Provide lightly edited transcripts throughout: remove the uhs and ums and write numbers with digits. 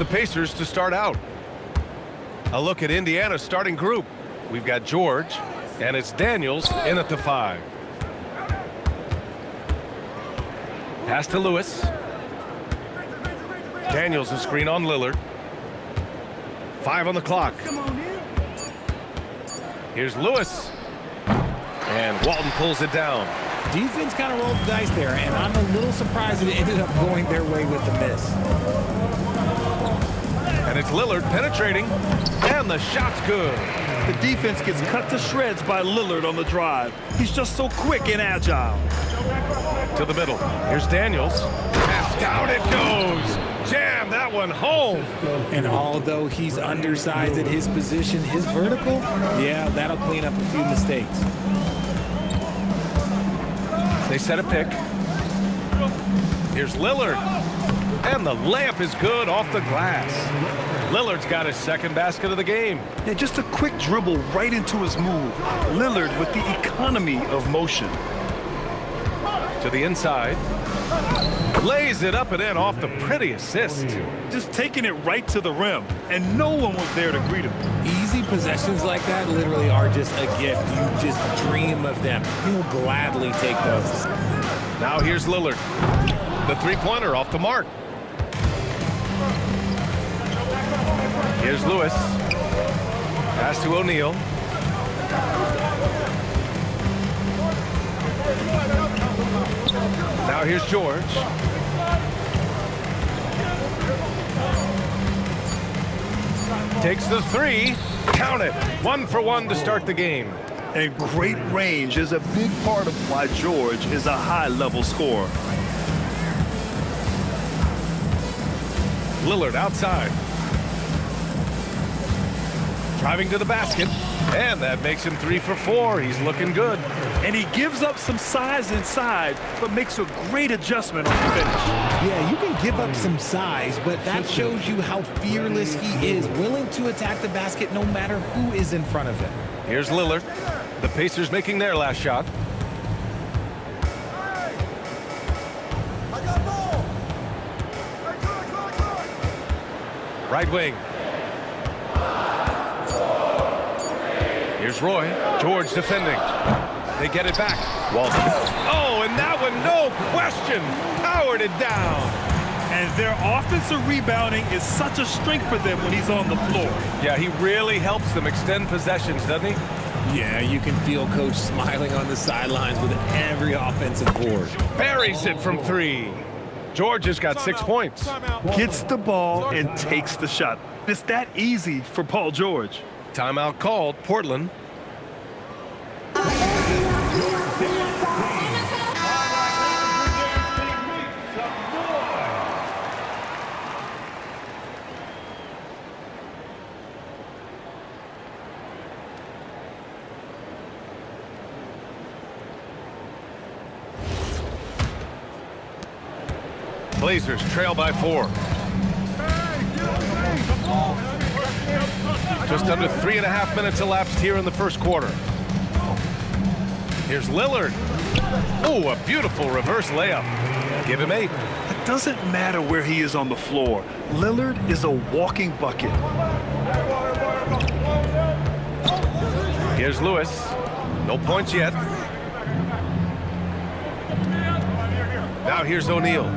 the Pacers to start out. A look at Indiana's starting group. We've got George, and it's Daniels in at the 5. Pass to Lewis. Daniels a screen on Lillard. 5 on the clock. Here's Lewis. And Walton pulls it down. Defense kind of rolled the dice there, and I'm a little surprised that it ended up going their way with the miss. And it's Lillard penetrating, and the shot's good. The defense gets cut to shreds by Lillard on the drive. He's just so quick and agile. To the middle. Here's Daniels. And down it goes. Jam that one home. And although he's undersized at his position, his vertical, yeah, that'll clean up a few mistakes. They set a pick. Here's Lillard. And the layup is good off the glass. Lillard's got his second basket of the game. Yeah, just a quick dribble right into his move. Lillard with the economy of motion. To the inside. Lays it up and in off the pretty assist. Just taking it right to the rim, and no one was there to greet him. Easy possessions like that literally are just a gift. You just dream of them. He'll gladly take those. Now here's Lillard. The three-pointer off the mark. Here's Lewis. Pass to O'Neal. Now here's George. Takes the 3. Count it. 1 for 1 to start the game. And great range is a big part of why George is a high-level scorer. Lillard outside. Driving to the basket. And that makes him 3 for 4. He's looking good. And he gives up some size inside, but makes a great adjustment on the finish. Yeah, you can give up some size, but that shows you how fearless he is, willing to attack the basket no matter who is in front of him. Here's Lillard. The Pacers making their last shot. Right wing. Here's Roy. George defending. They get it back. Walton. Oh, and that one, no question, powered it down. And their offensive rebounding is such a strength for them when he's on the floor. Yeah, he really helps them extend possessions, doesn't he? Yeah, you can feel Coach smiling on the sidelines with every offensive board. Buries it from 3. George has got 6 points. Gets the ball and takes the shot. It's that easy for Paul George. Timeout called, Portland. Blazers trail by 4. Just under 3.5 minutes elapsed here in the first quarter. Here's Lillard. Oh, a beautiful reverse layup. Give him 8. It doesn't matter where he is on the floor. Lillard is a walking bucket. Here's Lewis. No points yet. Now here's O'Neal.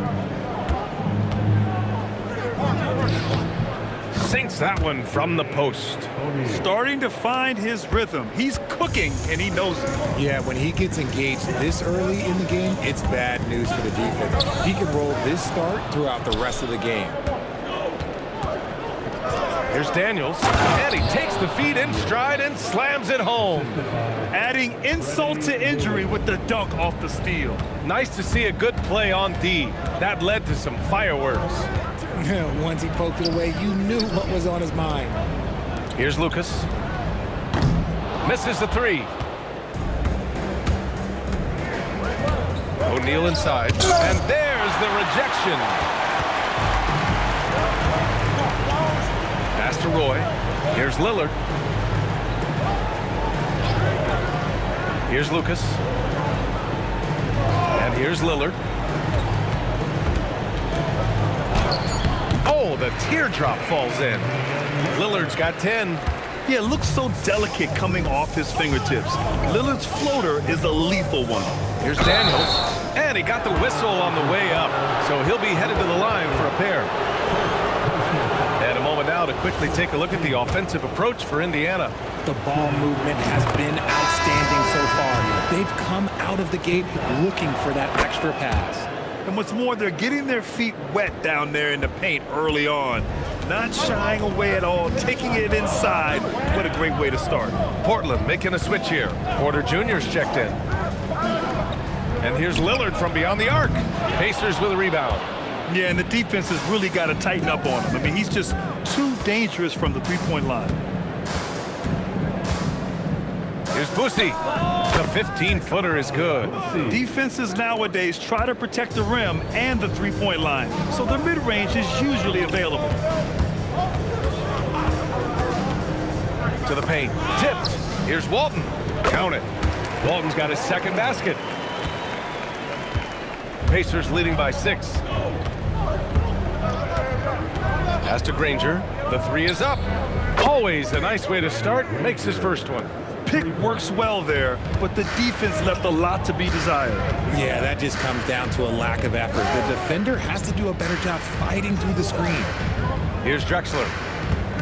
Sinks that one from the post. Starting to find his rhythm. He's cooking, and he knows it. Yeah, when he gets engaged this early in the game, it's bad news for the defense. He can roll this start throughout the rest of the game. Here's Daniels, and he takes the feed in stride and slams it home. Adding insult to injury with the dunk off the steal. Nice to see a good play on D. That led to some fireworks. Once he poked it away, you knew what was on his mind. Here's Lucas. Misses the 3. O'Neal inside, and there's the rejection. Pass to Roy. Here's Lillard. Here's Lucas. And here's Lillard. Oh, Oh, the teardrop falls in. Lillard's got 10. Yeah, it looks so delicate coming off his fingertips. Lillard's floater is a lethal one. Here's Daniels, and he got the whistle on the way up, so he'll be headed to the line for a pair. And a moment now to quickly take a look at the offensive approach for Indiana. The ball movement has been outstanding so far. They've come out of the gate looking for that extra pass. And what's more, they're getting their feet wet down there in the paint early on. Not shying away at all, taking it inside. What a great way to start. Portland making a switch here. Porter Jr.'s checked in. And here's Lillard from beyond the arc. Pacers with a rebound. Yeah, and the defense has really got to tighten up on him. I mean, he's just too dangerous from the three-point line. Here's Boosie. The 15-footer is good. Defenses nowadays try to protect the rim and the three-point line, so the mid-range is usually available. To the paint. Tipped. Here's Walton. Count it. Walton's got his second basket. Pacers leading by 6. Pass to Granger. The 3 is up. Always a nice way to start. Makes his first one. Pick works well there, but the defense left a lot to be desired. Yeah, that just comes down to a lack of effort. The defender has to do a better job fighting through the screen. Here's Drexler.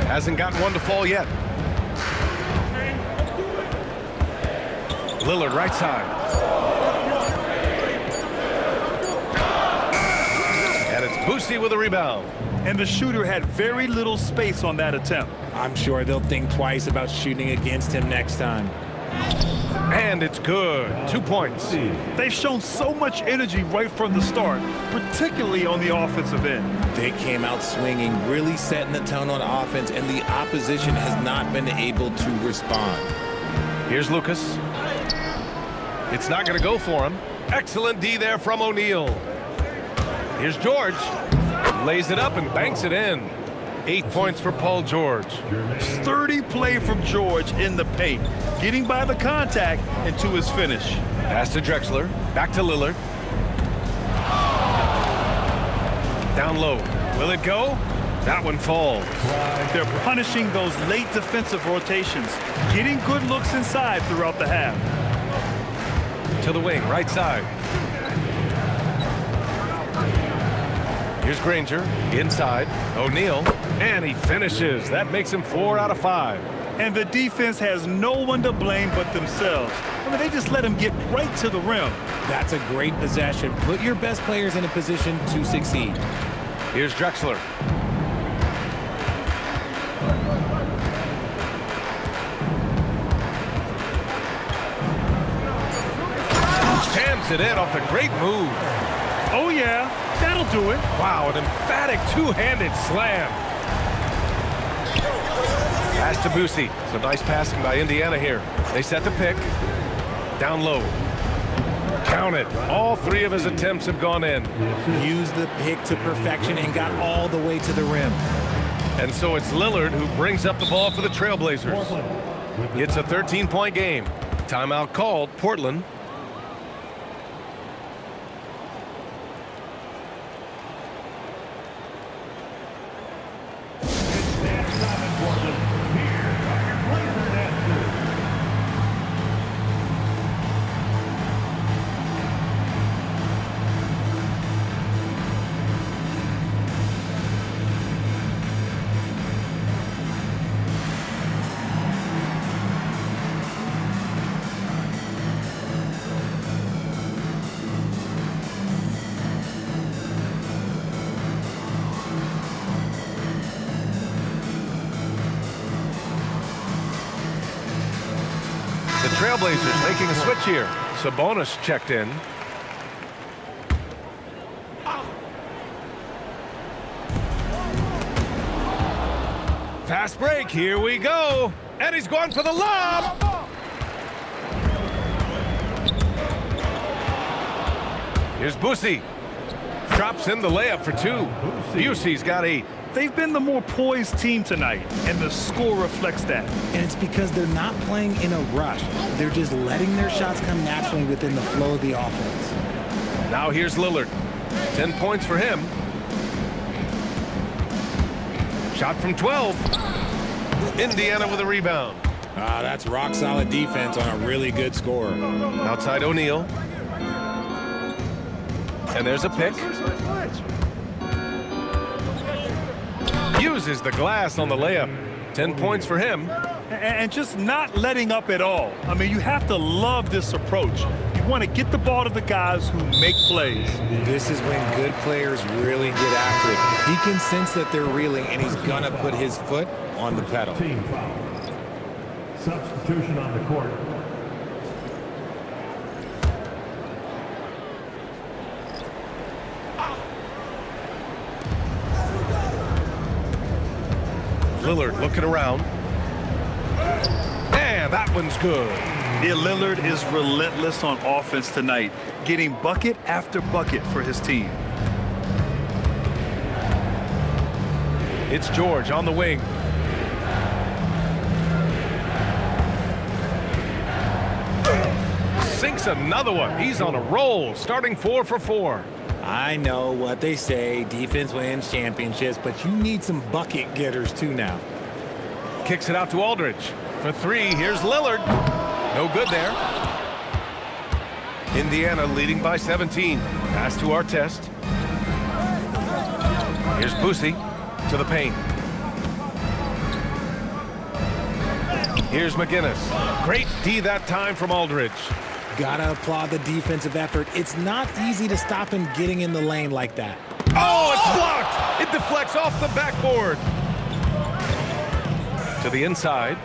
Hasn't gotten one to fall yet. Lillard right side. And it's Boosie with a rebound. And the shooter had very little space on that attempt. I'm sure they'll think twice about shooting against him next time. And it's good. 2 points. They've shown so much energy right from the start, particularly on the offensive end. They came out swinging, really setting the tone on offense, and the opposition has not been able to respond. Here's Lucas. It's not going to go for him. Excellent D there from O'Neal. Here's George. Lays it up and banks it in. 8 points for Paul George. Sturdy play from George in the paint, getting by the contact and to his finish. Pass to Drexler. Back to Lillard. Down low. Will it go? That one falls. They're punishing those late defensive rotations, getting good looks inside throughout the half. To the wing, right side. Here's Granger, inside, O'Neal, and he finishes. That makes him 4 out of 5. And the defense has no one to blame but themselves. I mean, they just let him get right to the rim. That's a great possession. Put your best players in a position to succeed. Here's Drexler. Jams it in off the great move. Oh, yeah, that'll do it. Wow, an emphatic two-handed slam. Pass to Boosie. Some nice passing by Indiana here. They set the pick. Down low. Count it. All 3 of his attempts have gone in. Used the pick to perfection and got all the way to the rim. And so it's Lillard who brings up the ball for the Trailblazers. It's a 13-point game. Timeout called. Portland. The Trailblazers making a switch here. Sabonis checked in. Fast break, here we go. And he's going for the lob. Here's Boosie. Drops in the layup for 2. Busey's got 8. They've been the more poised team tonight, and the score reflects that. And it's because they're not playing in a rush. They're just letting their shots come naturally within the flow of the offense. Now here's Lillard. 10 points for him. Shot from 12. Indiana with a rebound. That's rock-solid defense on a really good score. Outside O'Neal. And there's a pick. Uses the glass on the layup. 10 points for him. And just not letting up at all. I mean, you have to love this approach. You want to get the ball to the guys who make plays. This is when good players really get after it. He can sense that they're reeling, and he's going to put his foot on the pedal. Team foul. Substitution on the court. Lillard looking around. And that one's good. Yeah, Lillard is relentless on offense tonight, getting bucket after bucket for his team. It's George on the wing. Sinks another one. He's on a roll, starting 4 for 4. I know what they say, defense wins championships, but you need some bucket getters too now. Kicks it out to Aldridge. For 3, here's Lillard. No good there. Indiana leading by 17. Pass to Artest. Here's Boosie to the paint. Here's McGinnis. Great D that time from Aldridge. Gotta applaud the defensive effort. It's not easy to stop him getting in the lane like that. Oh, it's blocked. It deflects off the backboard. To the inside.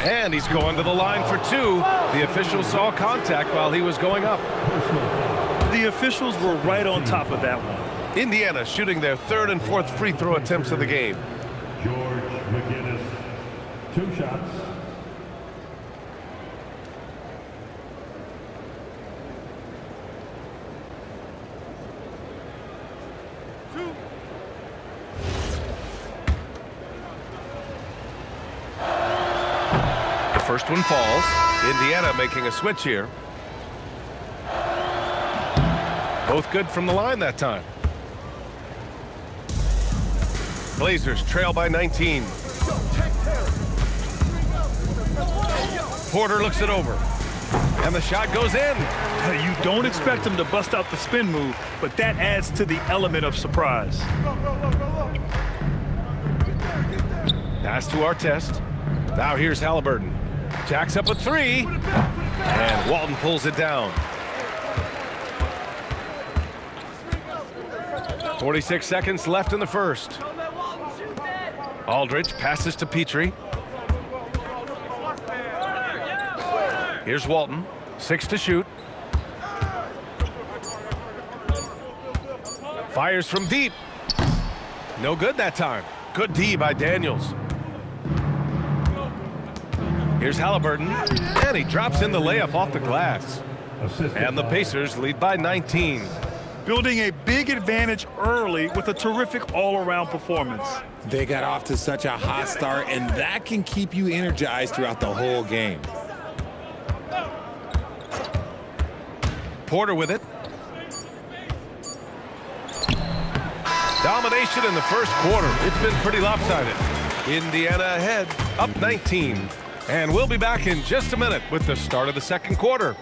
And he's going to the line for 2. The official saw contact while he was going up. The officials were right on top of that one. Indiana shooting their 3rd and 4th free throw attempts of the game. George McGinnis. 2 shots. First one falls. Indiana making a switch here. Both good from the line that time. Blazers trail by 19. Porter looks it over. And the shot goes in. You don't expect him to bust out the spin move, but that adds to the element of surprise. Pass to Artest. Now here's Halliburton. Jacks up a 3. And Walton pulls it down. 46 seconds left in the first. Aldridge passes to Petrie. Here's Walton. 6 to shoot. Fires from deep. No good that time. Good D by Daniels. Here's Halliburton, and he drops in the layup off the glass. And the Pacers lead by 19. Building a big advantage early with a terrific all-around performance. They got off to such a hot start, and that can keep you energized throughout the whole game. Porter with it. Domination in the first quarter. It's been pretty lopsided. Indiana ahead, up 19. And we'll be back in just a minute with the start of the second quarter.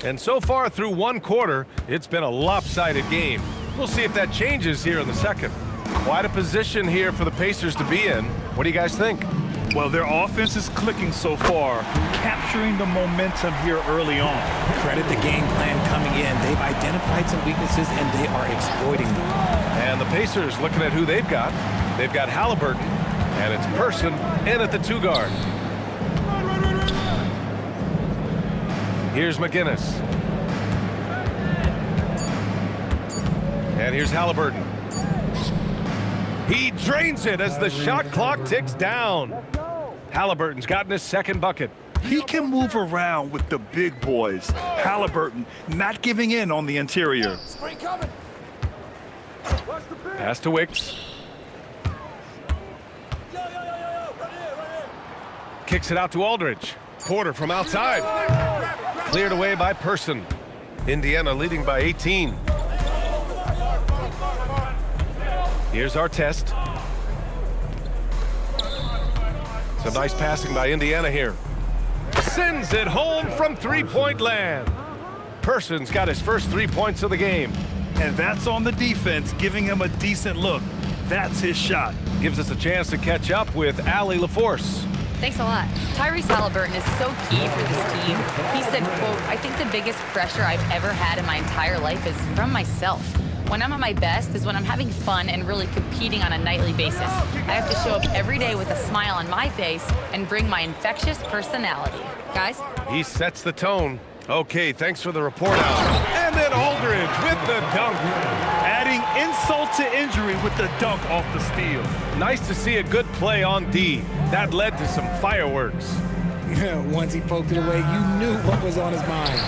And so far through one quarter, it's been a lopsided game. We'll see if that changes here in the second. Quite a position here for the Pacers to be in. What do you guys think? Well, their offense is clicking so far, capturing the momentum here early on. Credit the game plan coming in. They've identified some weaknesses, and they are exploiting them. And the Pacers looking at who they've got. They've got Halliburton, and it's Person in at the 2 guard. Here's McGinnis. And here's Halliburton. He drains it as the shot clock ticks down. Halliburton's gotten his second bucket. He can move around with the big boys. Halliburton not giving in on the interior. Pass to Wicks. Kicks it out to Aldridge. Porter from outside. Cleared away by Person. Indiana leading by 18. Here's our test. Some nice passing by Indiana here. Sends it home from three-point land. Person's got his first 3 points of the game. And that's on the defense, giving him a decent look. That's his shot. Gives us a chance to catch up with Allie LaForce. Thanks a lot. Tyrese Halliburton is so key for this team. He said, quote, "I think the biggest pressure I've ever had in my entire life is from myself. When I'm at my best is when I'm having fun and really competing on a nightly basis. I have to show up every day with a smile on my face and bring my infectious personality." Guys? He sets the tone. Okay, thanks for the report out. And then Aldridge with the dunk. Adding insult to injury with the dunk off the steal. Nice to see a good play on D. That led to some fireworks. Once he poked it away, you knew what was on his mind.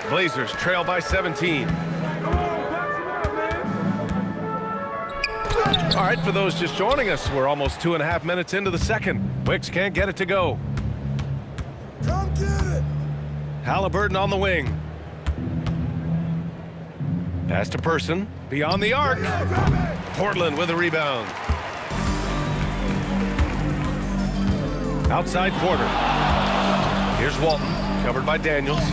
Blazers trail by 17. All right, for those just joining us, we're almost 2.5 minutes into the second. Wicks can't get it to go. Come get it. Halliburton on the wing. Pass to Person. Beyond the arc. Portland with a rebound. Outside Porter. Here's Walton, covered by Daniels.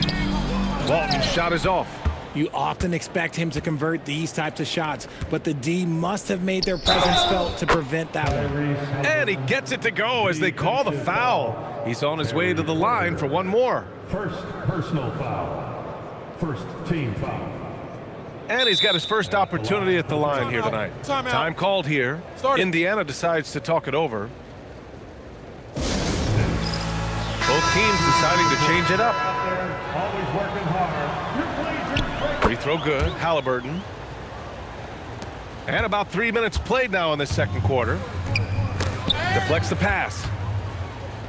Walton's shot is off. You often expect him to convert these types of shots, but the D must have made their presence felt to prevent that one. And he gets it to go as they call the foul. He's on his way to the line for one more. First personal foul. First team foul. And he's got his first opportunity at the line here tonight. Time called here. Indiana decides to talk it over. Both teams deciding to change it up. Always working hard. Free throw good. Halliburton. And about 3 minutes played now in this second quarter. Deflects the pass.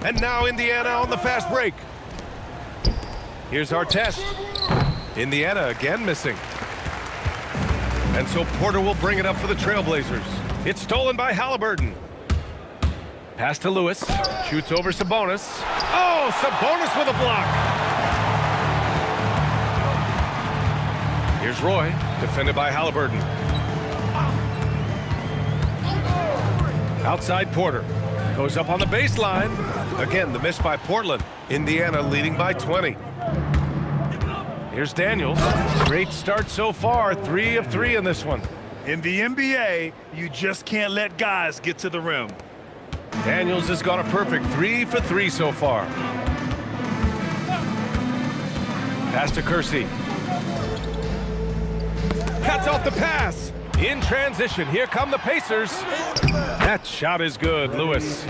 And now Indiana on the fast break. Here's our test. Indiana again missing. And so Porter will bring it up for the Trailblazers. It's stolen by Halliburton. Pass to Lewis. Shoots over Sabonis. Oh, Sabonis with a block. Here's Roy, defended by Halliburton. Outside Porter. Goes up on the baseline. Again, the miss by Portland. Indiana leading by 20. Here's Daniels. Great start so far. 3 of 3 in this one. In the NBA, you just can't let guys get to the rim. Daniels has got a perfect 3 for 3 so far. Pass to Kersey. Cuts off the pass. In transition, here come the Pacers. That shot is good, Lewis.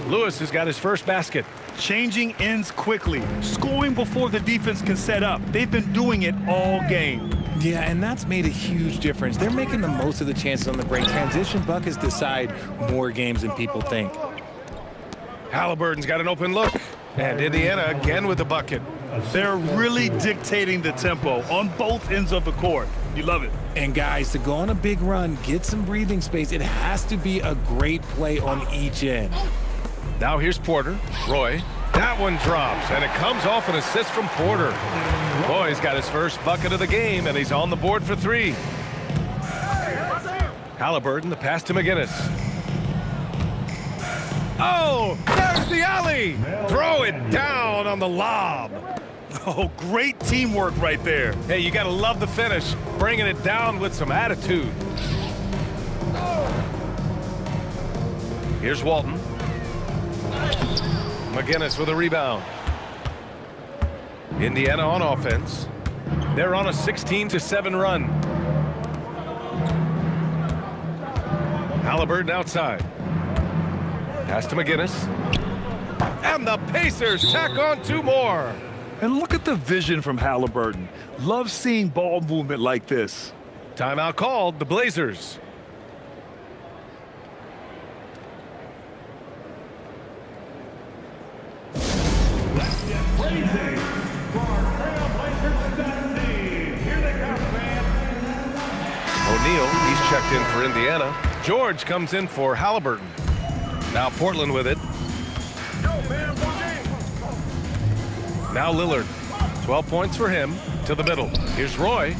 Lewis has got his first basket. Changing ends quickly, scoring before the defense can set up. They've been doing it all game. Yeah, and that's made a huge difference. They're making the most of the chances on the break. Transition buckets decide more games than people think. Halliburton's got an open look. And Indiana again with the bucket. They're really dictating the tempo on both ends of the court. You love it. And guys, to go on a big run, get some breathing space, it has to be a great play on each end. Now here's Porter. Roy. That one drops, and it comes off an assist from Porter. Roy's got his first bucket of the game, and he's on the board for 3. Halliburton, the pass to McGinnis. Oh, there's the alley. Throw it down on the lob. Oh, great teamwork right there. Hey, you got to love the finish. Bringing it down with some attitude. Here's Walton. McGinnis with a rebound. Indiana on offense. They're on a 16-7 run. Halliburton outside. Pass to McGinnis. And the Pacers tack on 2 more. And look at the vision from Halliburton. Love seeing ball movement like this. Timeout called, the Blazers. Let's get crazy for our Trailblazers stat team. Here they come, fans. O'Neal, he's checked in for Indiana. George comes in for Halliburton. Now Portland with it. Now Lillard. 12 points for him. To the middle. Here's Roy.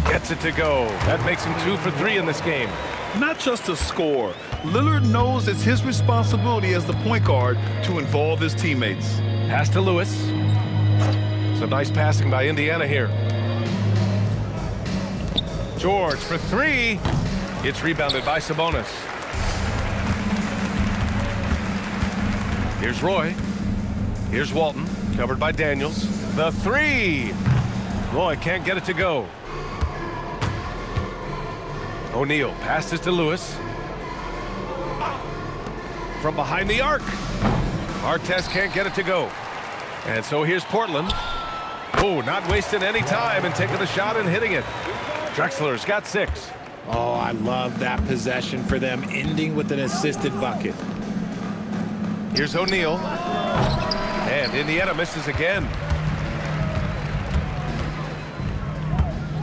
Gets it to go. That makes him 2 for 3 in this game. Not just to score. Lillard knows it's his responsibility as the point guard to involve his teammates. Pass to Lewis. Some nice passing by Indiana here. George for 3. It's rebounded by Sabonis. Here's Roy. Here's Walton. Covered by Daniels. The 3. Roy can't get it to go. O'Neal passes to Lewis. From behind the arc. Artest can't get it to go. And so here's Portland. Oh, not wasting any time and taking the shot and hitting it. Drexler's got 6. Oh, I love that possession for them, ending with an assisted bucket. Here's O'Neal. And Indiana misses again.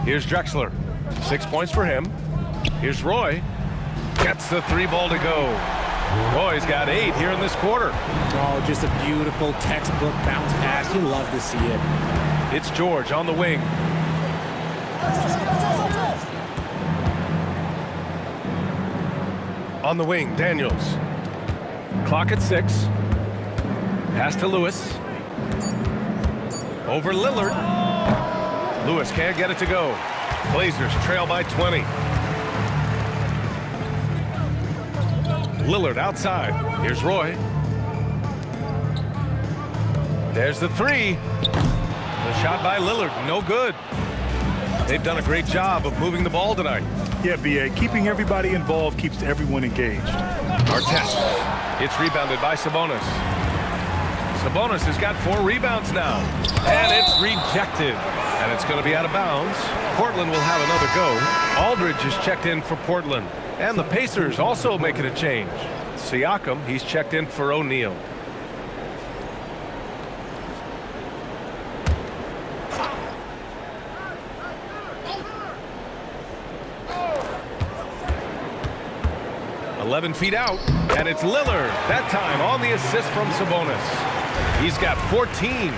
Here's Drexler. 6 points for him. Here's Roy. Gets the 3 ball to go. Roy's got 8 here in this quarter. Oh, just a beautiful textbook bounce pass. You love to see it. It's George on the wing. On the wing, Daniels. Clock at 6. Pass to Lewis. Over Lillard. Lewis can't get it to go. Blazers trail by 20. Lillard outside. Here's Roy. There's the 3. The shot by Lillard, no good. They've done a great job of moving the ball tonight. Yeah, B.A., keeping everybody involved keeps everyone engaged. Artest. It's rebounded by Sabonis. Sabonis has got 4 rebounds now. And it's rejected. And it's going to be out of bounds. Portland will have another go. Aldridge is checked in for Portland. And the Pacers also making a change. Siakam, he's checked in for O'Neal. .11 feet out, and it's Lillard. That time on the assist from Sabonis. He's got 14.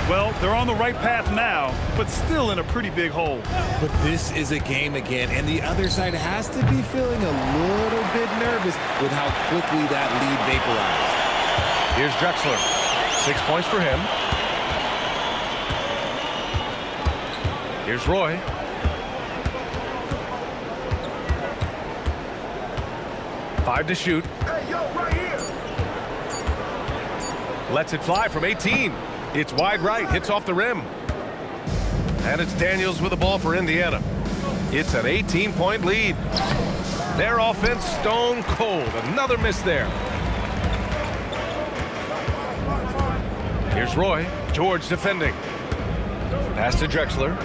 Well, they're on the right path now, but still in a pretty big hole. But this is a game again, and the other side has to be feeling a little bit nervous with how quickly that lead vaporized. Here's Drexler. 6 points for him. Here's Roy. Five to shoot. Hey, yo, right here. Lets it fly from 18. It's wide right, hits off the rim. And it's Daniels with the ball for Indiana. It's an 18-point lead. Their offense stone cold. Another miss there. Here's Roy. George defending. Pass to Drexler.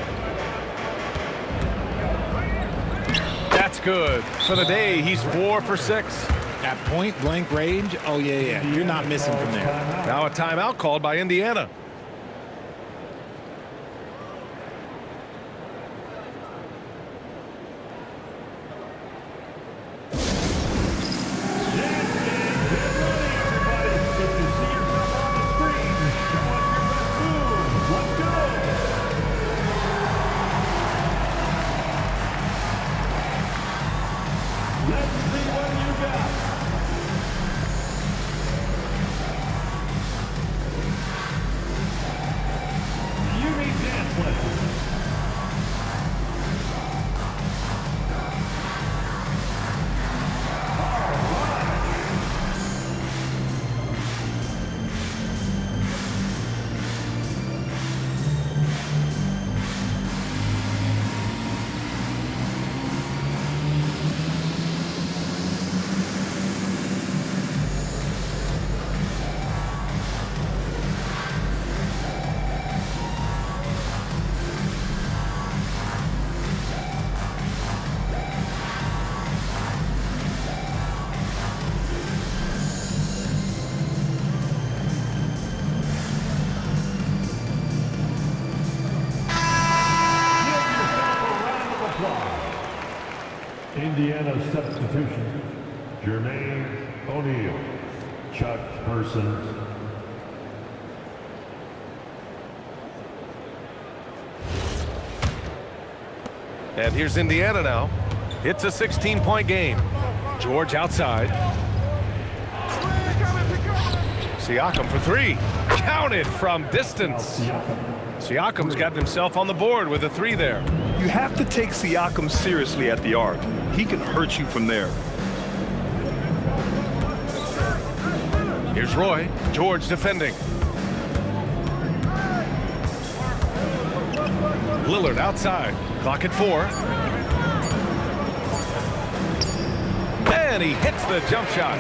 That's good. For the day, he's 4 for 6. At point-blank range, oh, yeah. You're not missing from there. Now a timeout called by Indiana. Indiana substitution, Jermaine O'Neal, Chuck Persons. And here's Indiana now. It's a 16-point game. George outside. Siakam for three. Counted from distance. Siakam's got himself on the board with a three there. You have to take Siakam seriously at the arc. He can hurt you from there. Here's Roy. George defending. Lillard outside. Clock at 4. And he hits the jump shot.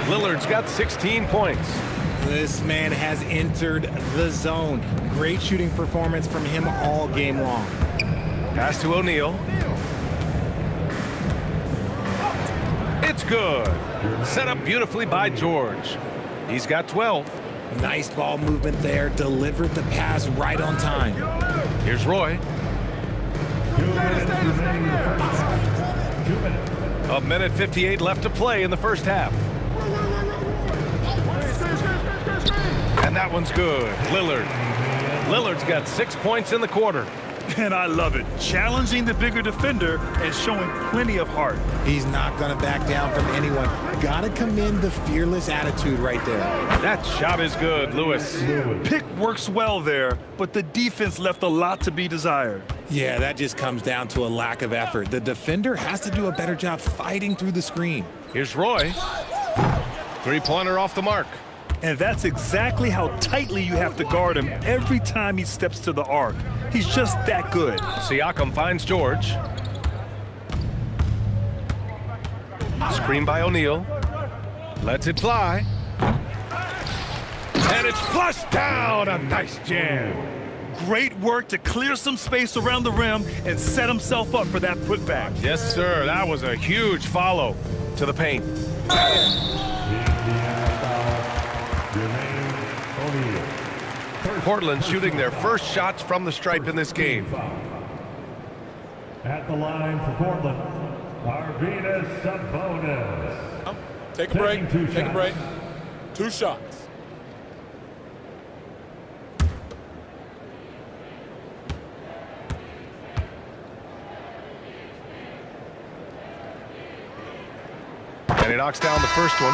Lillard's got 16 points. This man has entered the zone. Great shooting performance from him all game long. Pass to O'Neal. It's good. Set up beautifully by George. He's got 12. Nice ball movement there. Delivered the pass right on time. Here's Roy. 2 minutes remaining in the first half. 2 minutes. A minute 58 left to play in the first half. And that one's good. Lillard. Lillard's got 6 points in the quarter. And I love it. Challenging the bigger defender and showing plenty of heart. He's not going to back down from anyone. Gotta commend the fearless attitude right there. That shot is good, Lewis. Pick works well there, but the defense left a lot to be desired. Yeah, that just comes down to a lack of effort. The defender has to do a better job fighting through the screen. Here's Roy. Three-pointer off the mark. And that's exactly how tightly you have to guard him every time he steps to the arc. He's just that good. Siakam finds George. Screen by O'Neal. Lets it fly. And it's flushed down. A nice jam. Great work to clear some space around the rim and set himself up for that putback. Yes, sir. That was a huge follow to the paint. Portland shooting their first shots from the stripe in this game. At the line for Portland, Arvydas Sabonis. Take a break. Taking 2 Take a shots. break. 2 shots. And he knocks down the first one.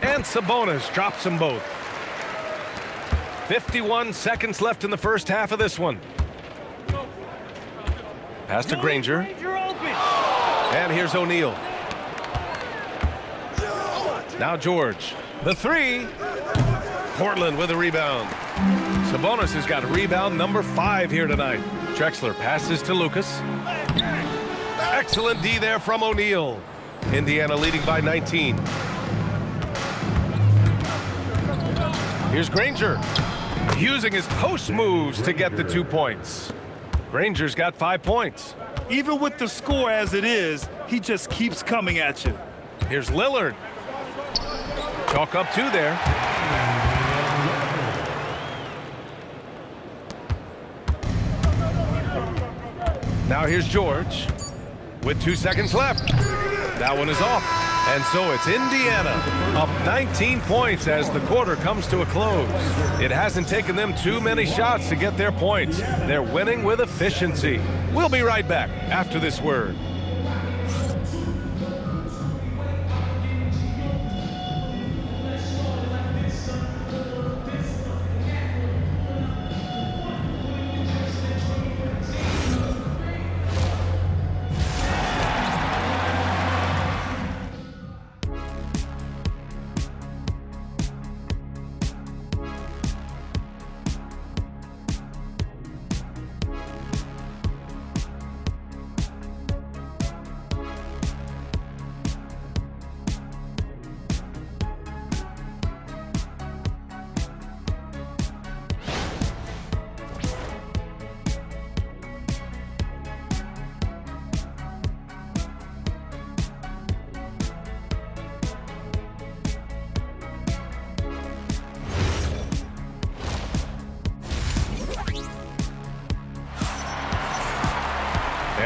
And Sabonis drops them both. 51 seconds left in the first half of this one. Pass to Granger. And here's O'Neal. Now George. The three. Portland with a rebound. Sabonis has got rebound number 5 here tonight. Drexler passes to Lucas. Excellent D there from O'Neal. Indiana leading by 19. Here's Granger. Using his post moves to get the 2 points. Granger's got 5 points. Even with the score as it is, he just keeps coming at you. Here's Lillard. Chalk up 2 there. Now here's George with 2 seconds left. That one is off. And so it's Indiana up 19 points as the quarter comes to a close. It hasn't taken them too many shots to get their points. They're winning with efficiency. We'll be right back after this word.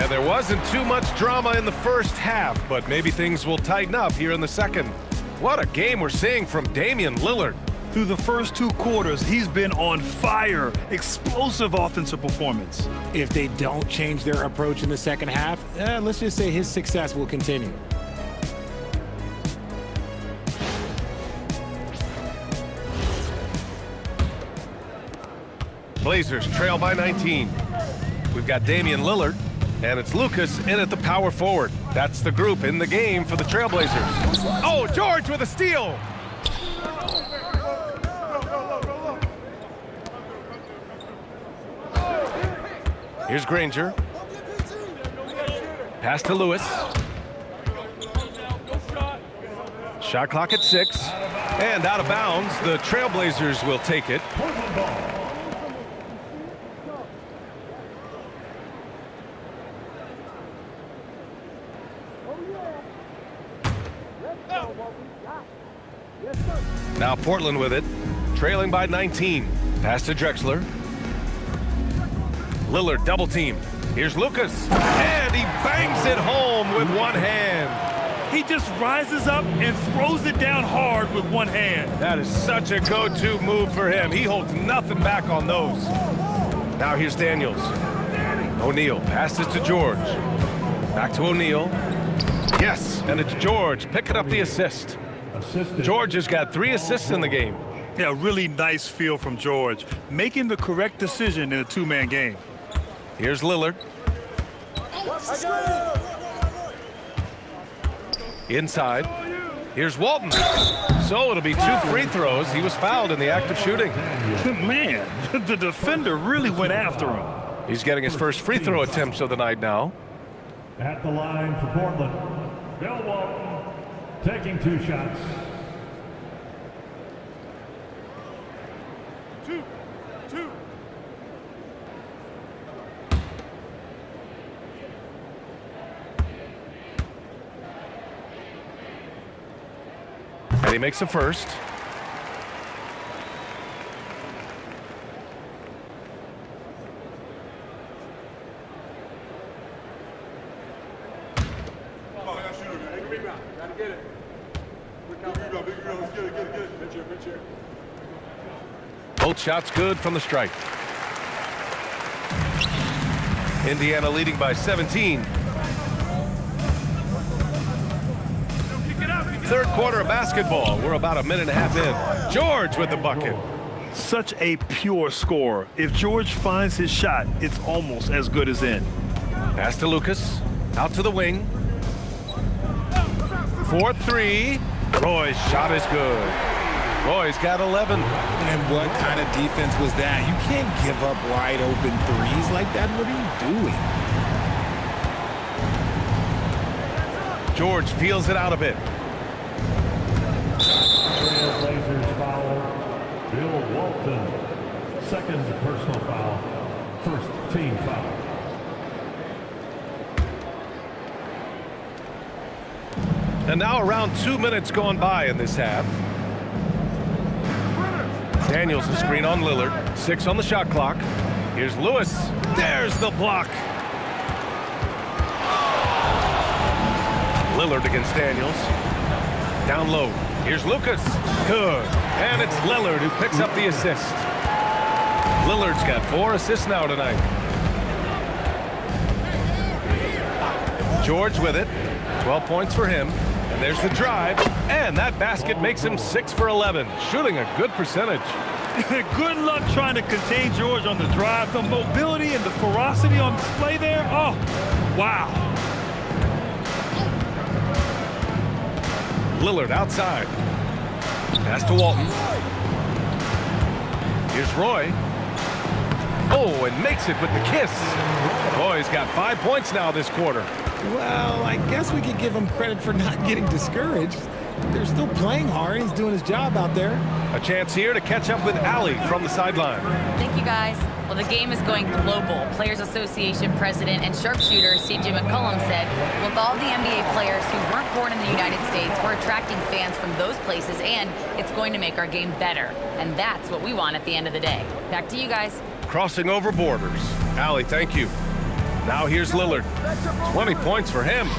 And there wasn't too much drama in the first half, but maybe things will tighten up here in the second. What a game we're seeing from Damian Lillard. Through the first 2 quarters, he's been on fire. Explosive offensive performance. If they don't change their approach in the second half, let's just say his success will continue. Blazers trail by 19. We've got Damian Lillard, and it's Lucas in at the power forward. That's the group in the game for the Trailblazers. Oh, George with a steal. Here's Granger. Pass to Lewis. Shot clock at 6. And out of bounds, the Trailblazers will take it. Now Portland with it, trailing by 19. Pass to Drexler. Lillard double team. Here's Lucas, and he bangs it home with one hand. He just rises up and throws it down hard with one hand. That is such a go-to move for him. He holds nothing back on those. Now here's Daniels. O'Neal passes to George. Back to O'Neal. Yes, and it's George picking up the assist. George has got 3 assists in the game. Yeah, really nice feel from George, making the correct decision in a 2-man game. Here's Lillard. Inside. Here's Walton. So it'll be 2 free throws. He was fouled in the act of shooting. Man, the defender really went after him. He's getting his first free throw attempts of the night now. At the line for Portland, Bill Walton taking 2 shots. Two. And he makes the first. Both shots good from the stripe. Indiana leading by 17. Third quarter of basketball. We're about a minute and a half in. George with the bucket. Such a pure scorer. If George finds his shot, it's almost as good as in. Pass to Lucas. Out to the wing. 4-3. Roy's shot is good. Roy's got 11. And what kind of defense was that? You can't give up wide open threes like that. What are you doing? George peels it out a bit. Trailblazers foul. Bill Walton. Second personal foul. First team foul. And now around 2 minutes gone by in this half. Daniels the screen on Lillard. 6 on the shot clock. Here's Lewis. There's the block. Lillard against Daniels. Down low. Here's Lucas. Good. And it's Lillard who picks up the assist. Lillard's got 4 assists now tonight. George with it. 12 points for him. And there's the drive. And that basket makes him 6 for 11. Shooting a good percentage. Good luck trying to contain George on the drive. The mobility and the ferocity on display there. Oh, wow. Lillard outside. Pass to Walton. Here's Roy. Oh, and makes it with the kiss. Roy's got 5 points now this quarter. Well, I guess we could give him credit for not getting discouraged. They're still playing hard. He's doing his job out there. A chance here to catch up with Allie from the sideline. Thank you, guys. Well, the game is going global. Players Association president and sharpshooter C.J. McCollum said, with all the NBA players who weren't born in the United States, we're attracting fans from those places, and it's going to make our game better. And that's what we want at the end of the day. Back to you guys. Crossing over borders. Allie, thank you. Now here's Lillard. 20 points for him.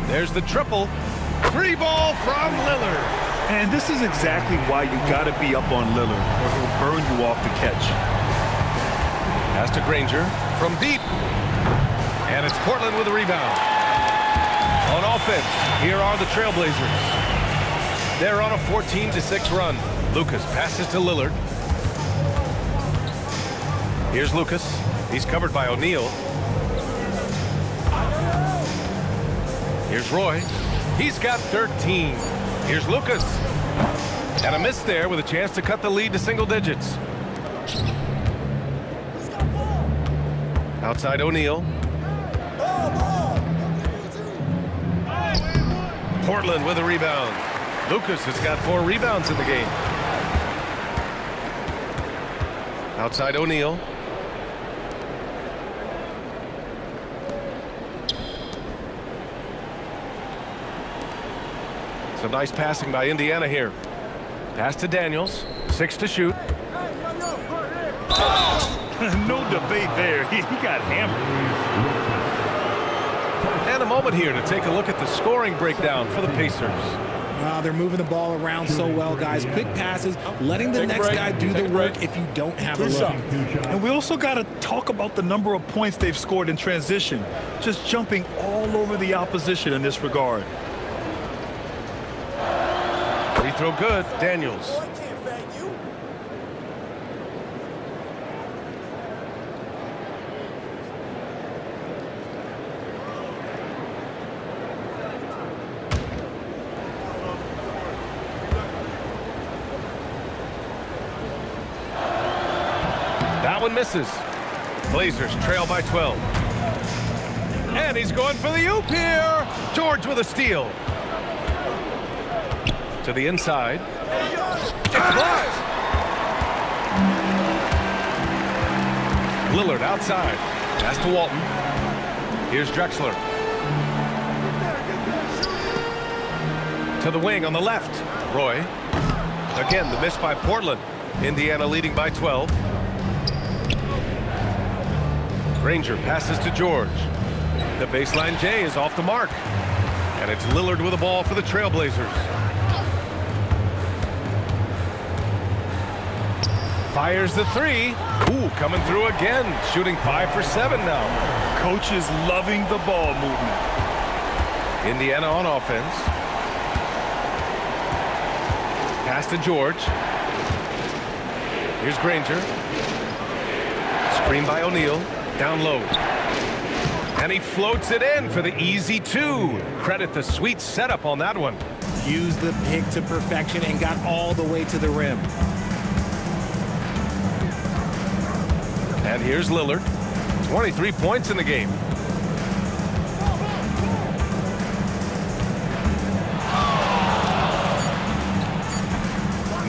There's the triple. Three ball from Lillard. And this is exactly why you got to be up on Lillard, or he'll burn you off the catch. Pass to Granger from deep. And it's Portland with a rebound. On offense, here are the Trailblazers. They're on a 14-6 run. Lucas passes to Lillard. Here's Lucas. He's covered by O'Neal. Here's Roy. He's got 13. Here's Lucas. And a miss there with a chance to cut the lead to single digits. Outside O'Neal. Portland with a rebound. Lucas has got 4 rebounds in the game. Outside O'Neal. Some nice passing by Indiana here. Pass to Daniels. 6 to shoot. No debate there. He got hammered. And a moment here to take a look at the scoring breakdown for the Pacers. They're moving the ball around so well, guys. Quick passes, letting the next guy do the work if you don't have a look. And we also got to talk about the number of points they've scored in transition. Just jumping all over the opposition in this regard. Free throw good. Daniels. That one misses. Blazers trail by 12. And he's going for the oop here. George with a steal. To the inside. It's blocked. Lillard outside. Pass to Walton. Here's Drexler. To the wing on the left. Roy. Again, the miss by Portland. Indiana leading by 12. Granger passes to George. The baseline J is off the mark. And it's Lillard with the ball for the Trailblazers. Fires the 3. Ooh, coming through again. Shooting 5 for 7 now. Coach is loving the ball movement. Indiana on offense. Pass to George. Here's Granger. Screen by O'Neal. Down low. And he floats it in for the easy 2. Credit the sweet setup on that one. Used the pick to perfection and got all the way to the rim. And here's Lillard. 23 points in the game.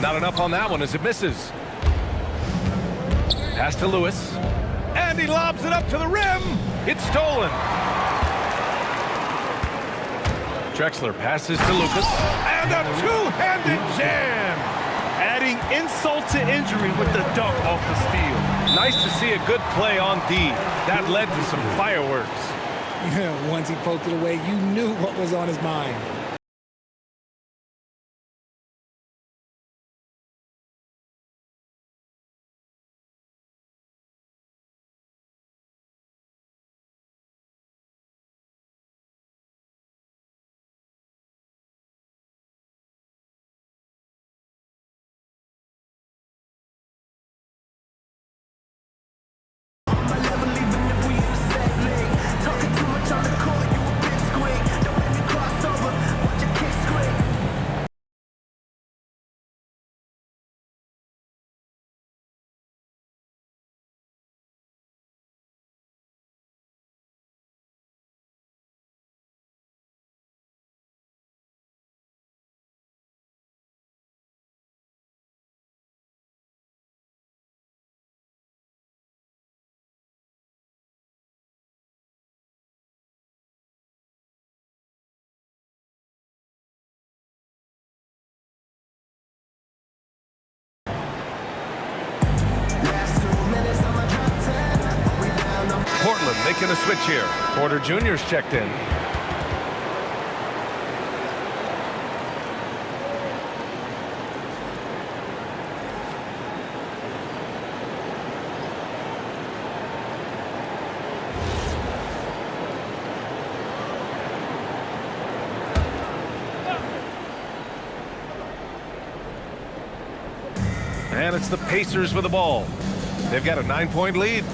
Not enough on that one as it misses. Pass to Lewis. And he lobs it up to the rim. It's stolen. Drexler passes to Lucas. And a two-handed jam. Adding insult to injury with the dunk off the steal. Nice to see a good play on D. That led to some fireworks. Once he poked it away, you knew what was on his mind. making a switch here. Porter Jr.'s checked in. And it's the Pacers with the ball. They've got a 9-point lead.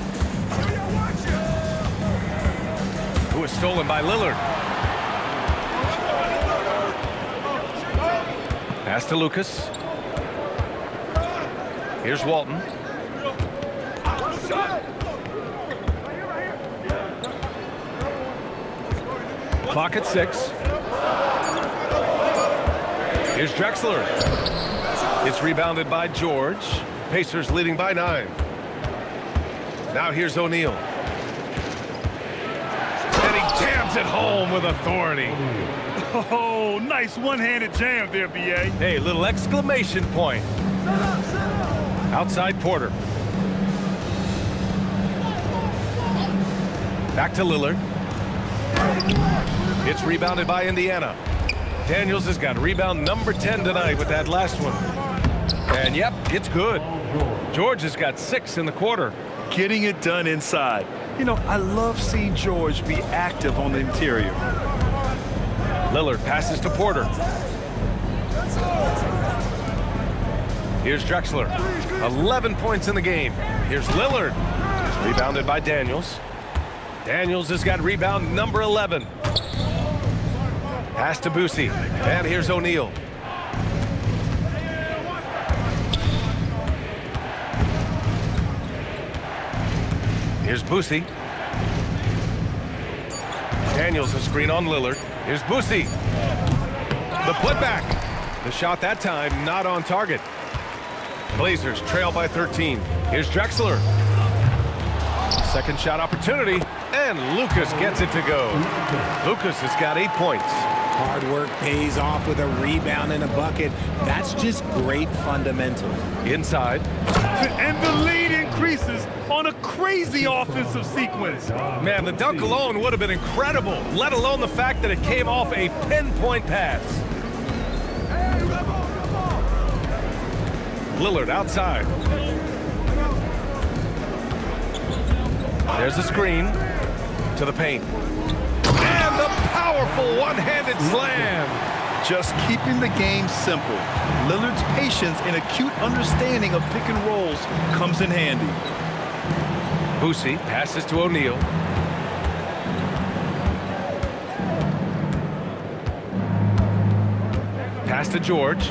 Who was stolen by Lillard. Pass to Lucas. Here's Walton. Clock at 6. Here's Drexler. It's rebounded by George. Pacers leading by 9. Now here's O'Neal. And he jams it home with authority. Oh, nice one-handed jam there, B.A. Hey, little exclamation point. Outside Porter. Back to Lillard. It's rebounded by Indiana. Daniels has got rebound number 10 tonight with that last one. And yep, it's good. George has got 6 in the quarter. Getting it done inside. You know, I love seeing George be active on the interior. Lillard passes to Porter. Here's Drexler. 11 points in the game. Here's Lillard. Rebounded by Daniels. Daniels has got rebound number 11. Pass to Boosie. And here's O'Neal. Here's Boosie. Daniels a screen on Lillard. Here's Boosie. The putback. The shot that time not on target. Blazers trail by 13. Here's Drexler. Second shot opportunity. And Lucas gets it to go. Lucas has got 8 points. Hard work pays off with a rebound and a bucket. That's just great fundamentals. Inside. And the lead increases on a crazy offensive sequence. Man, the dunk alone would have been incredible, let alone the fact that it came off a pinpoint pass. Lillard outside. There's a screen to the paint. And the powerful one-handed slam. Just keeping the game simple. Lillard's patience and acute understanding of pick and rolls comes in handy. Boosie passes to O'Neal. Pass to George.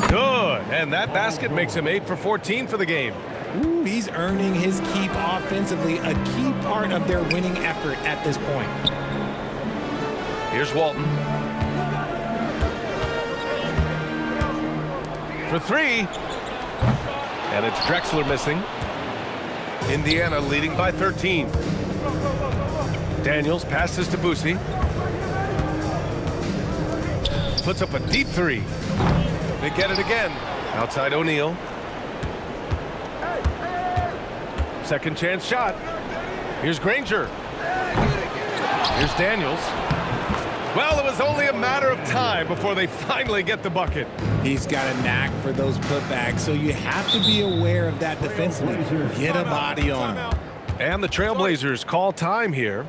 Good. And that basket makes him 8 for 14 for the game. Ooh, he's earning his keep offensively, a key part of their winning effort at this point. Here's Walton. For 3. And it's Drexler missing. Indiana leading by 13. Daniels passes to Boosie. Puts up a deep 3. They get it again. Outside O'Neal. Second chance shot. Here's Granger. Here's Daniels. Well, it was only a matter of time before they finally get the bucket. He's got a knack for those putbacks, so you have to be aware of that defensively. Get a body on him. And the Trailblazers call time here.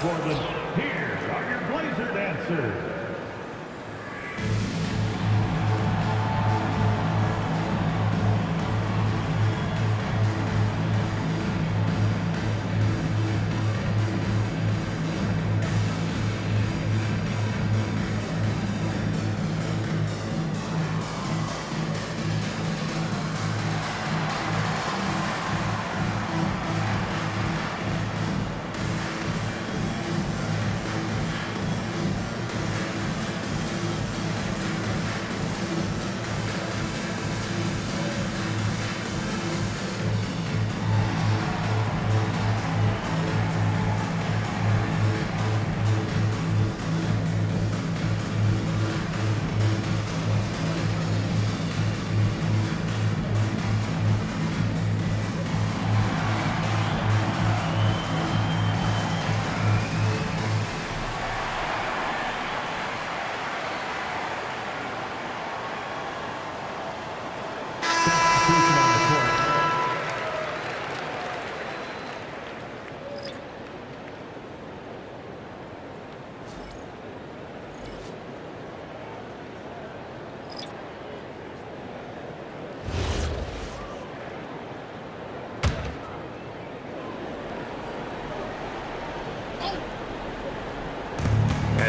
Portland, here are your Blazer dancers.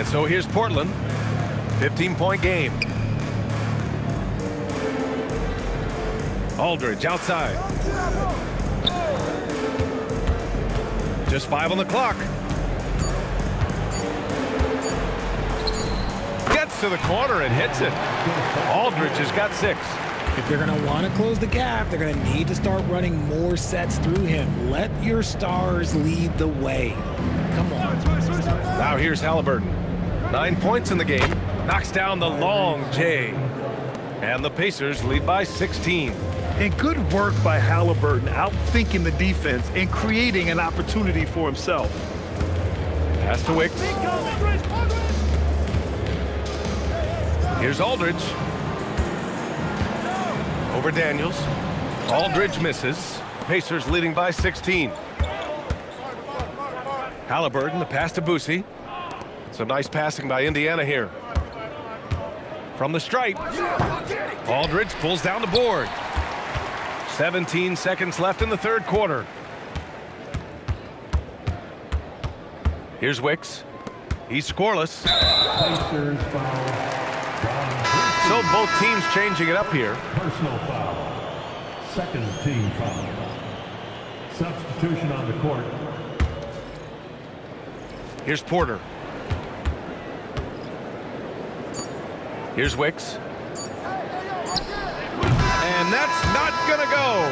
And so here's Portland. 15-point game. Aldridge outside. Just 5 on the clock. Gets to the corner and hits it. Aldridge has got 6. If they're going to want to close the gap, they're going to need to start running more sets through him. Let your stars lead the way. Come on. Now here's Halliburton. 9 points in the game. Knocks down the long J. And the Pacers lead by 16. And good work by Halliburton, outthinking the defense and creating an opportunity for himself. Pass to Wicks. Here's Aldridge. Over Daniels. Aldridge misses. Pacers leading by 16. Halliburton, the pass to Boosie. Some nice passing by Indiana here. From the stripe. Aldridge pulls down the board. 17 seconds left in the third quarter. Here's Wicks. He's scoreless. Pacers foul. So both teams changing it up here. Personal foul. Second team foul. Substitution on the court. Here's Porter. Here's Wicks. And that's not gonna go.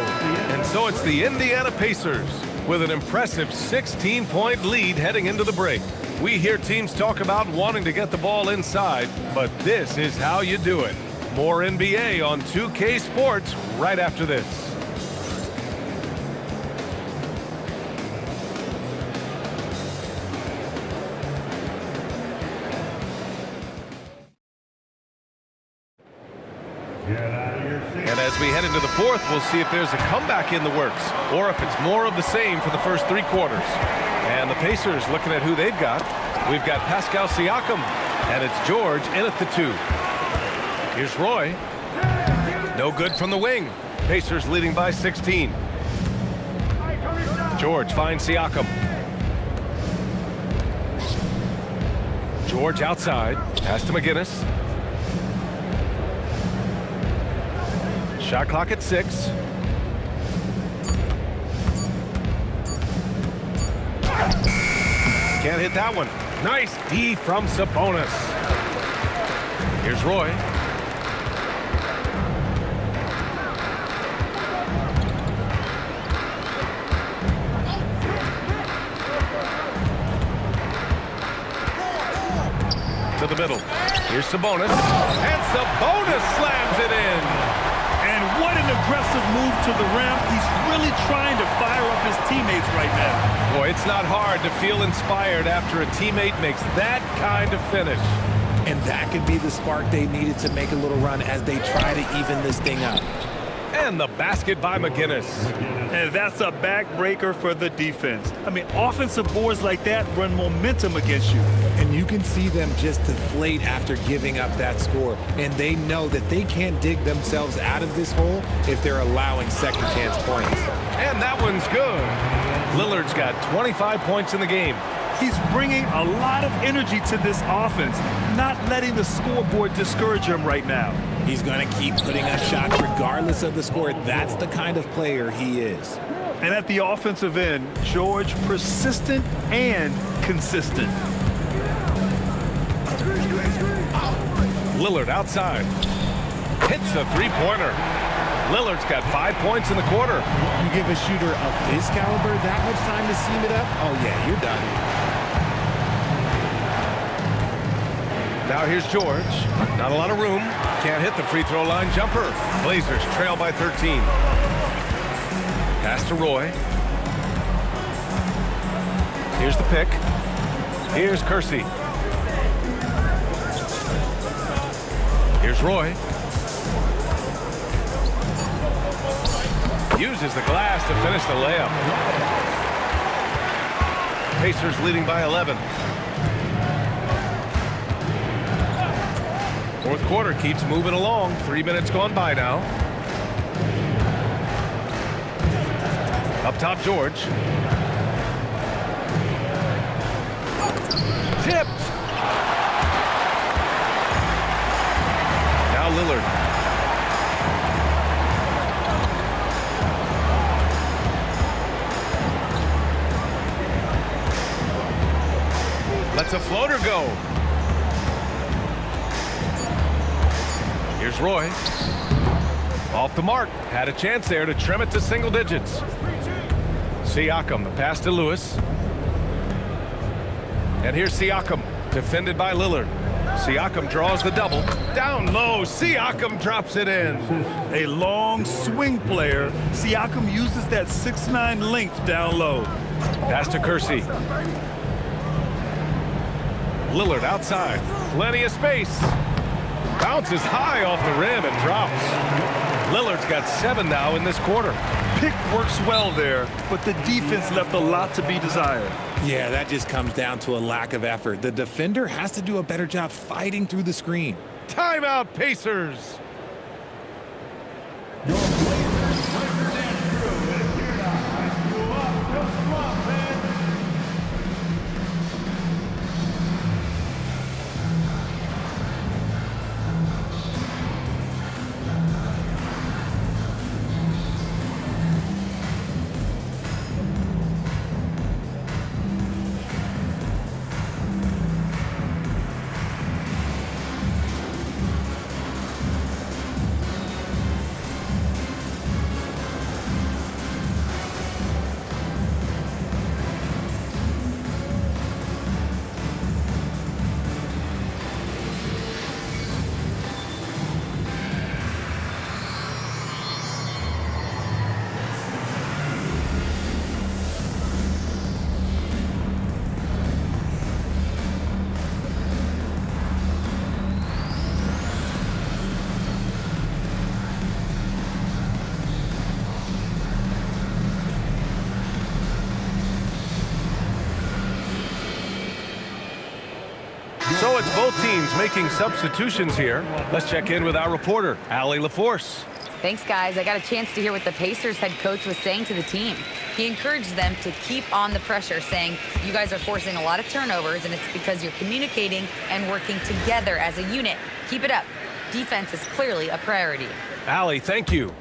And so it's the Indiana Pacers with an impressive 16-point lead heading into the break. We hear teams talk about wanting to get the ball inside, but this is how you do it. More NBA on 2K Sports right after this. And as we head into the fourth, we'll see if there's a comeback in the works or if it's more of the same for the first 3 quarters. And the Pacers looking at who they've got. We've got Pascal Siakam, and it's George in at the 2. Here's Roy. No good from the wing. Pacers leading by 16. George finds Siakam. George outside. Pass to McGinnis. Shot clock at 6. Can't hit that one. Nice D from Sabonis. Here's Roy. To the middle. Here's Sabonis. And Sabonis slams it in. And what an aggressive move to the rim. He's really trying to fire up his teammates right now. Boy, it's not hard to feel inspired after a teammate makes that kind of finish. And that could be the spark they needed to make a little run as they try to even this thing up. And the basket by McGinnis. And that's a backbreaker for the defense. I mean, offensive boards like that run momentum against you. And you can see them just deflate after giving up that score. And they know that they can't dig themselves out of this hole if they're allowing second chance points. And that one's good. Lillard's got 25 points in the game. He's bringing a lot of energy to this offense, not letting the scoreboard discourage him right now. He's going to keep putting up shots regardless of the score. That's the kind of player he is. And at the offensive end, George persistent and consistent. Lillard outside. Hits a three-pointer. Lillard's got 5 points in the quarter. You give a shooter of his caliber that much time to seam it up, oh yeah, you're done. Now here's George. Not a lot of room. Can't hit the free throw line jumper. Blazers trail by 13. Pass to Roy. Here's the pick. Here's Kersey. Here's Roy. Uses the glass to finish the layup. Pacers leading by 11. Fourth quarter keeps moving along. 3 minutes gone by now. Up top, George. Tipped. Lillard. Lets a floater go. Here's Roy. Off the mark. Had a chance there to trim it to single digits. Siakam, the pass to Lewis. And here's Siakam, defended by Lillard. Siakam draws the double. Down low, Siakam drops it in. A long swing player. Siakam uses that 6'9" length down low. Pass to Kersey. Lillard outside. Plenty of space. Bounces high off the rim and drops. Lillard's got 7 now in this quarter. Pick works well there, but the defense left a lot to be desired. Yeah, that just comes down to a lack of effort. The defender has to do a better job fighting through the screen. Timeout, Pacers. So it's both teams making substitutions here. Let's check in with our reporter, Allie LaForce. Thanks, guys. I got a chance to hear what the Pacers head coach was saying to the team. He encouraged them to keep on the pressure, saying, you guys are forcing a lot of turnovers, and it's because you're communicating and working together as a unit. Keep it up. Defense is clearly a priority. Allie, thank you.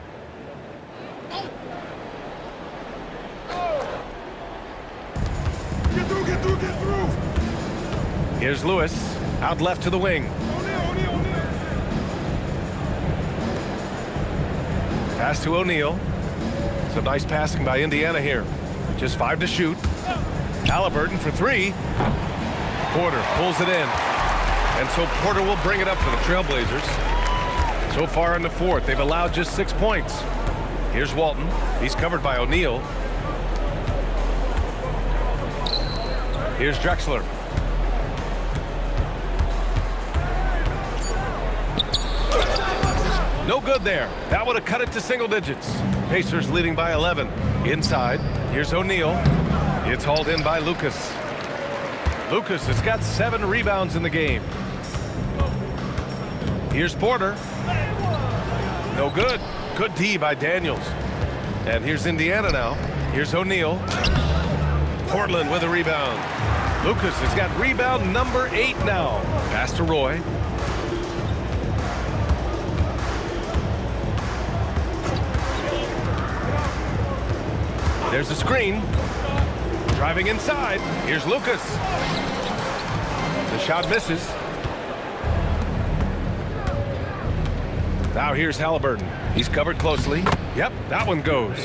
Get through, get through, get through. Here's Lewis, out left to the wing. Pass to O'Neal. Some nice passing by Indiana here. Just 5 to shoot. Halliburton for 3. Porter pulls it in. And so Porter will bring it up for the Trailblazers. So far in the fourth, they've allowed just 6 points. Here's Walton. He's covered by O'Neal. Here's Drexler. No good there. That would have cut it to single digits. Pacers leading by 11. Inside, here's O'Neal. It's hauled in by Lucas. Lucas has got 7 rebounds in the game. Here's Porter. No good. Good D by Daniels. And here's Indiana now. Here's O'Neal. Portland with a rebound. Lucas has got rebound number 8 now. Pass to Roy. There's a screen. Driving inside. Here's Lucas. The shot misses. Now here's Halliburton. He's covered closely. Yep, that one goes.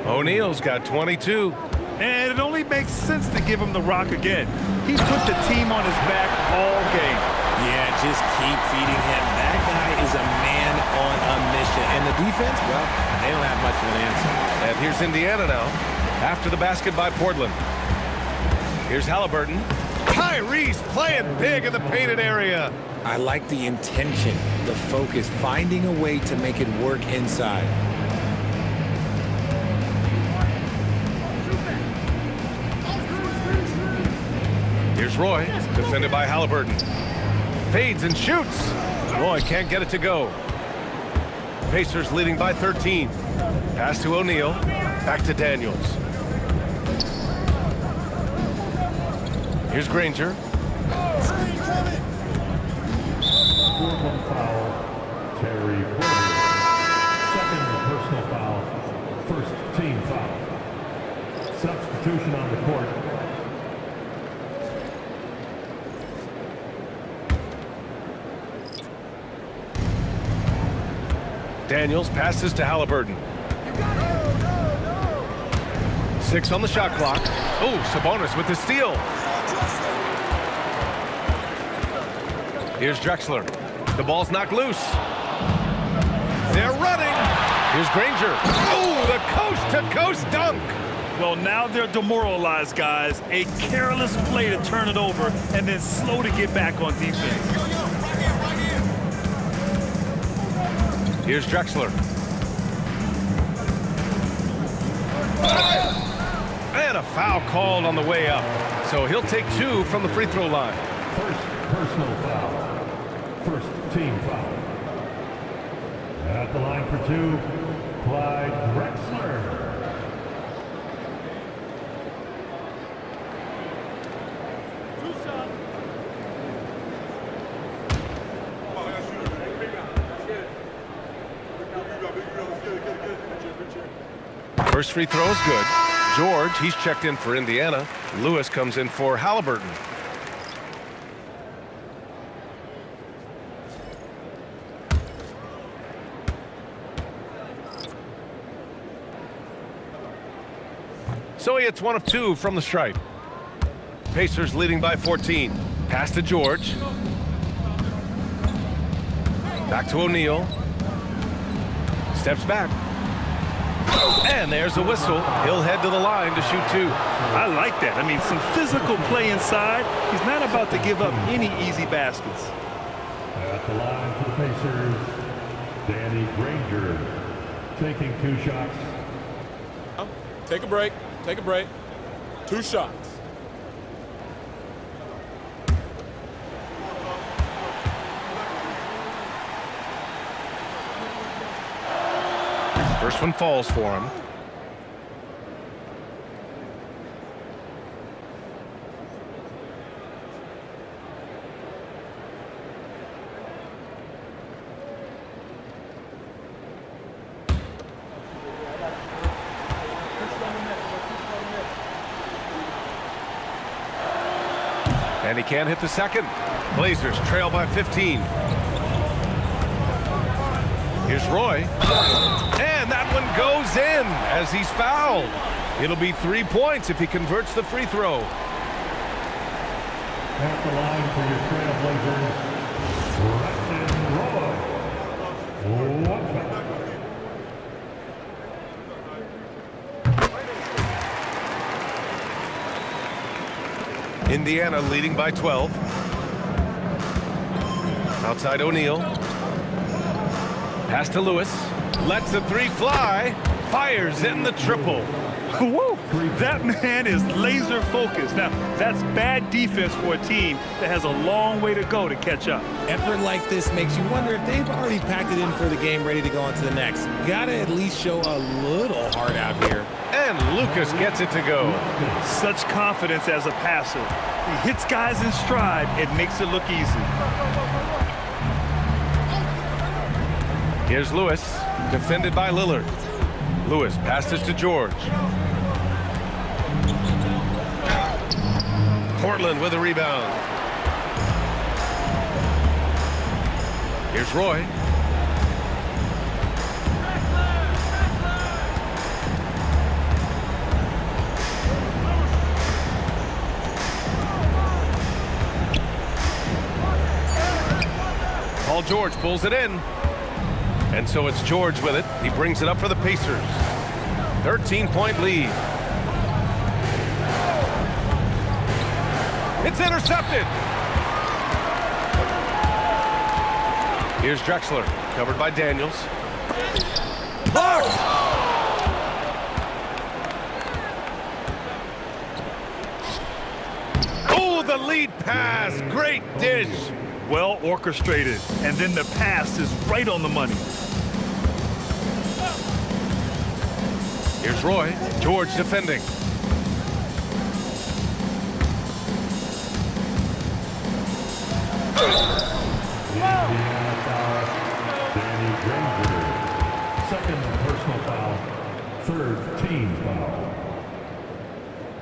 O'Neal's got 22. And it only makes sense to give him the rock again. He's put the team on his back all game. Yeah, just keep feeding him. That guy is a man on a mission. And the defense, well, they don't have much of an answer. And here's Indiana now. After the basket by Portland. Here's Halliburton. Tyrese playing big in the painted area. I like the intention, the focus, finding a way to make it work inside. Here's Roy, defended by Halliburton. Fades and shoots. Roy can't get it to go. Pacers leading by 13. Pass to O'Neal. Back to Daniels. Here's Granger. Terry Porter. Second personal foul. First team foul. Substitution on the court. Daniels passes to Halliburton. 6 on the shot clock. Oh, Sabonis with the steal. Here's Drexler. The ball's knocked loose. They're running. Here's Granger. Oh, the coast-to-coast dunk. Well, now they're demoralized, guys. A careless play to turn it over and then slow to get back on defense. Here's Drexler. And a foul called on the way up. So he'll take 2 from the free throw line. First personal foul. First team foul. At the line for 2, Clyde Drexler. First free throw is good. George, he's checked in for Indiana. Lewis comes in for Halliburton. So he hits 1 of 2 from the stripe. Pacers leading by 14. Pass to George. Back to O'Neal. Steps back. And there's a whistle. He'll head to the line to shoot 2. I like that. I mean, some physical play inside. He's not about to give up any easy baskets. At the line for the Pacers, Danny Granger taking 2 shots. Take a break. Take a break. 2 shots. First one falls for him. And he can't hit the second. Blazers trail by 15. Here's Roy. And that one goes in as he's fouled. It'll be 3 points if he converts the free throw. At the line for your Trailblazers, Preston Roy. 1 foul. Indiana leading by 12. Outside O'Neal. Pass to Lewis. Lets the 3 fly. Fires in the triple. Woo! That man is laser focused. Now, that's bad defense for a team that has a long way to go to catch up. Effort like this makes you wonder if they've already packed it in for the game, ready to go on to the next. Gotta at least show a little heart out here. And Lucas gets it to go. Such confidence as a passer. He hits guys in stride. It makes it look easy. Here's Lewis, defended by Lillard. Lewis passes to George. Portland with a rebound. Here's Roy. Paul George pulls it in. And so it's George with it. He brings it up for the Pacers. 13-point lead. It's intercepted. Here's Drexler, covered by Daniels. Blocked! Oh, the lead pass. Great dish. Well orchestrated. And then the pass is right on the money. Here's Roy. George defending. Indiana foul,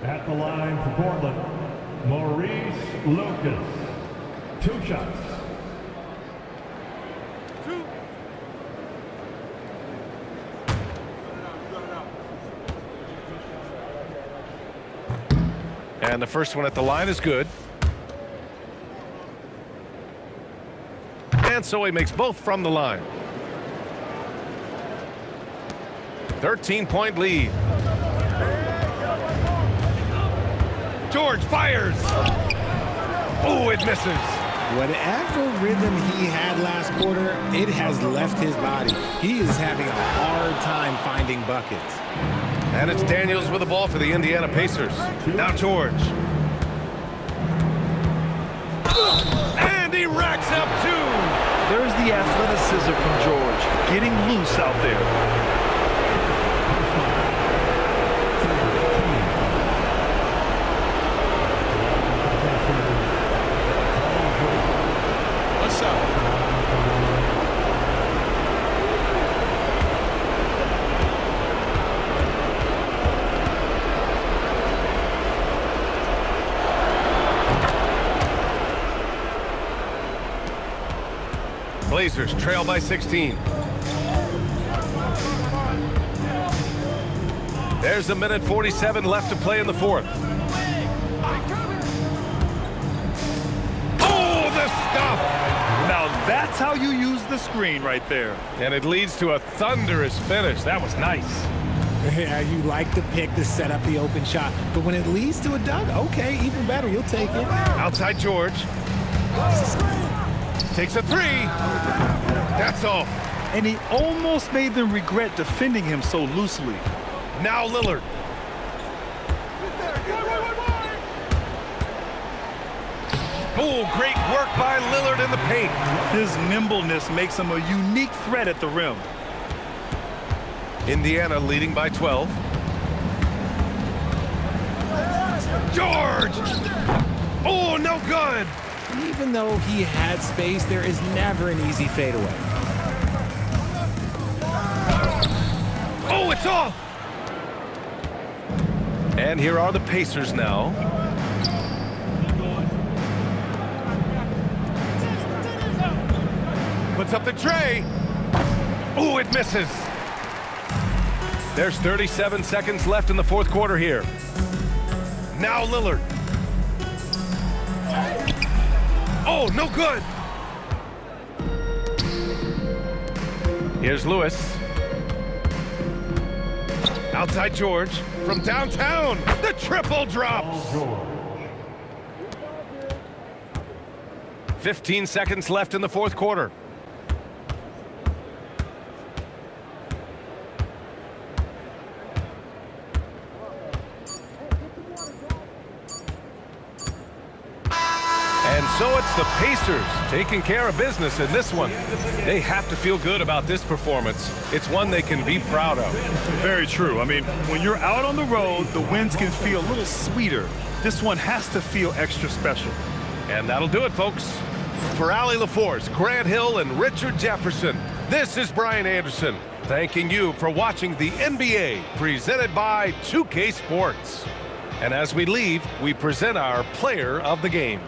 At the line for Portland, Maurice Lucas. 2 shots. And the first one at the line is good. And so he makes both from the line. 13-point lead. George fires. Oh, it misses. Whatever rhythm he had last quarter, it has left his body. He is having a hard time finding buckets. And it's Daniels with the ball for the Indiana Pacers. Now George. And he racks up 2. There's the athleticism from George, getting loose out there. What's up? Blazers trail by 16. There's 1:47 left to play in the fourth. Oh, the stuff! Now that's how you use the screen right there. And it leads to a thunderous finish. That was nice. Yeah, you like the pick to set up the open shot, but when it leads to a dunk, okay, even better, you'll take it. Outside George. Takes a 3. That's off. And he almost made them regret defending him so loosely. Now Lillard. Oh, great work by Lillard in the paint. His nimbleness makes him a unique threat at the rim. Indiana leading by 12. George! Oh, no good! Even though he had space, there is never an easy fadeaway. Oh, it's off! And here are the Pacers now. Puts up the tray. Oh, it misses. There's 37 seconds left in the fourth quarter here. Now Lillard. Oh, no good. Here's Lewis. Outside George from downtown. The triple drops. 15 seconds left in the fourth quarter. And so it's the Pacers taking care of business in this one. They have to feel good about this performance. It's one they can be proud of. Very true. I mean, when you're out on the road, the wins can feel a little sweeter. This one has to feel extra special. And that'll do it, folks. For Allie LaForce, Grant Hill, and Richard Jefferson, this is Brian Anderson, thanking you for watching the NBA presented by 2K Sports. And as we leave, we present our player of the game.